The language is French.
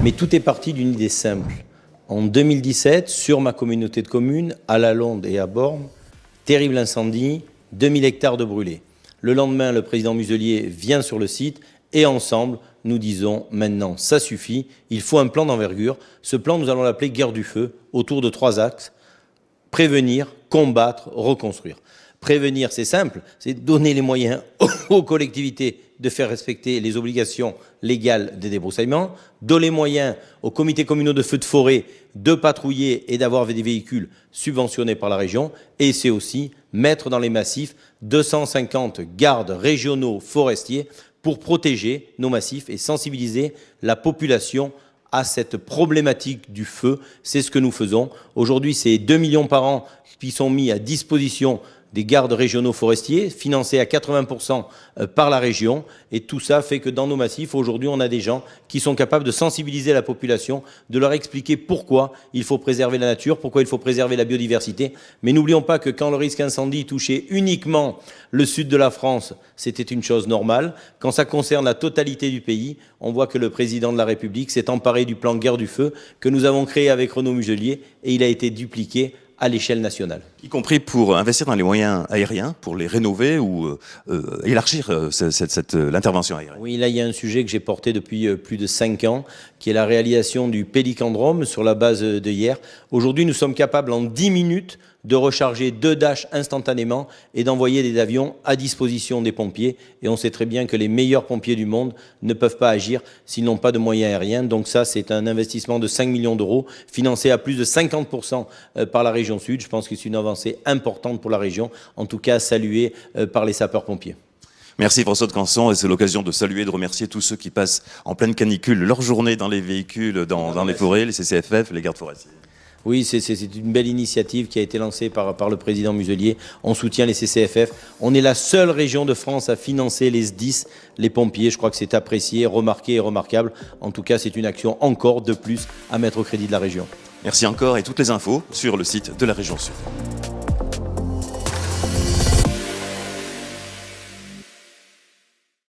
Mais tout est parti d'une idée simple. En 2017, sur ma communauté de communes, à Lalonde et à Bormes, terrible incendie, 2000 hectares de brûlés. Le lendemain, le président Muselier vient sur le site et ensemble, nous disons maintenant, ça suffit, il faut un plan d'envergure. Ce plan, nous allons l'appeler Guerre du feu, autour de 3 axes. Prévenir, combattre, reconstruire. Prévenir, c'est simple, c'est donner les moyens aux collectivités de faire respecter les obligations légales des débroussaillements, donner les moyens aux comités communaux de feux de forêt de patrouiller et d'avoir des véhicules subventionnés par la région, et c'est aussi mettre dans les massifs 250 gardes régionaux forestiers pour protéger nos massifs et sensibiliser la population à cette problématique du feu. C'est ce que nous faisons. Aujourd'hui, c'est 2 millions par an qui sont mis à disposition des gardes régionaux forestiers, financés à 80% par la région. Et tout ça fait que dans nos massifs, aujourd'hui, on a des gens qui sont capables de sensibiliser la population, de leur expliquer pourquoi il faut préserver la nature, pourquoi il faut préserver la biodiversité. Mais n'oublions pas que quand le risque incendie touchait uniquement le sud de la France, c'était une chose normale. Quand ça concerne la totalité du pays, on voit que le président de la République s'est emparé du plan Guerre du feu que nous avons créé avec Renaud Muselier et il a été dupliqué à l'échelle nationale. Y compris pour investir dans les moyens aériens, pour les rénover ou élargir l'intervention aérienne. Oui, là, il y a un sujet que j'ai porté depuis plus de 5 ans, qui est la réalisation du Pélicandrome sur la base de hier. Aujourd'hui, nous sommes capables en 10 minutes de recharger 2 Dash instantanément et d'envoyer des avions à disposition des pompiers. Et on sait très bien que les meilleurs pompiers du monde ne peuvent pas agir s'ils n'ont pas de moyens aériens. Donc ça, c'est un investissement de 5 millions d'euros, financé à plus de 50% par la région Sud. Je pense que c'est une avancée importante pour la région, en tout cas saluée par les sapeurs-pompiers. Merci François de Canson, et c'est l'occasion de saluer et de remercier tous ceux qui passent en pleine canicule leur journée dans les véhicules, dans les forêts, les CCFF, les gardes forestiers. Oui, c'est une belle initiative qui a été lancée par le président Muselier. On soutient les CCFF. On est la seule région de France à financer les SDIS, les pompiers. Je crois que c'est apprécié, remarqué et remarquable. En tout cas, c'est une action encore de plus à mettre au crédit de la région. Merci encore, et toutes les infos sur le site de la région Sud.